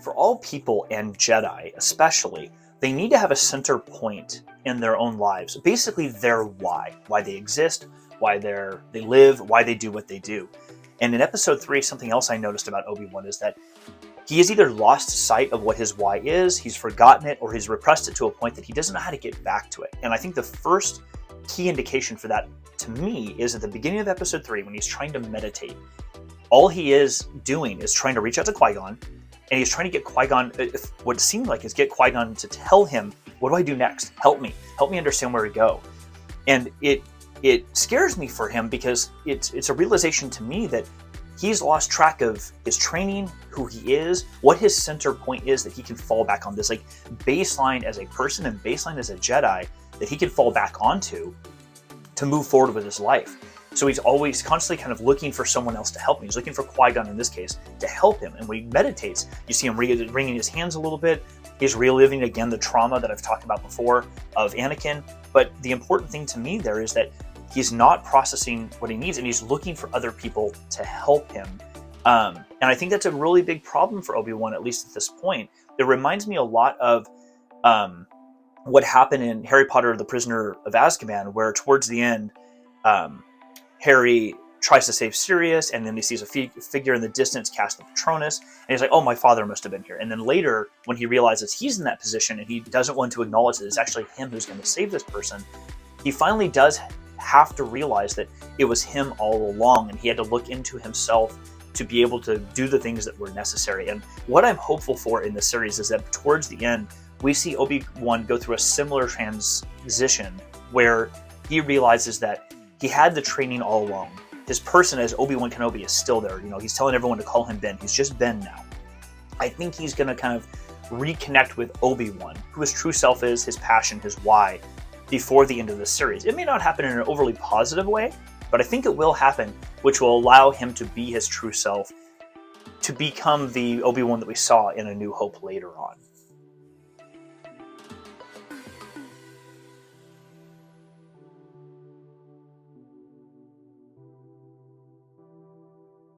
for all people and Jedi especially, they need to have a center point in their own lives. Basically their why they exist, why they live, why they do what they do. And in episode 3, something else I noticed about Obi-Wan is that he has either lost sight of what his why is, he's forgotten it, or he's repressed it to a point that he doesn't know how to get back to it. And I think the first key indication for that, to me, is at the beginning of episode 3, when he's trying to meditate. All he is doing is trying to reach out to Qui-Gon, and he's trying to get Qui-Gon, what it seemed like is get Qui-Gon to tell him, what do I do next? Help me understand where to go. And it scares me for him, because it's a realization to me that he's lost track of his training, who he is, what his center point is that he can fall back on, this like baseline as a person and baseline as a Jedi that he can fall back onto to move forward with his life. So he's always constantly kind of looking for someone else to help him. He's looking for Qui-Gon in this case to help him. And when he meditates, you see him wringing his hands a little bit. He's reliving again the trauma that I've talked about before of Anakin. But the important thing to me there is that he's not processing what he needs, and he's looking for other people to help him. And I think that's a really big problem for Obi-Wan, at least at this point. It reminds me a lot of what happened in Harry Potter, the Prisoner of Azkaban, where towards the end, Harry tries to save Sirius, and then he sees a figure in the distance cast the Patronus, and he's like, oh, my father must have been here. And then later, when he realizes he's in that position and he doesn't want to acknowledge that it's actually him who's going to save this person, he finally does have to realize that it was him all along, and he had to look into himself to be able to do the things that were necessary. And what I'm hopeful for in the series is that towards the end, we see Obi-Wan go through a similar transition where he realizes that he had the training all along. His person as Obi-Wan Kenobi is still there. He's telling everyone to call him Ben. He's just Ben now. I think he's going to kind of reconnect with Obi-Wan, who his true self is, his passion, his why, before the end of the series. It may not happen in an overly positive way, but I think it will happen, which will allow him to be his true self, to become the Obi-Wan that we saw in A New Hope later on.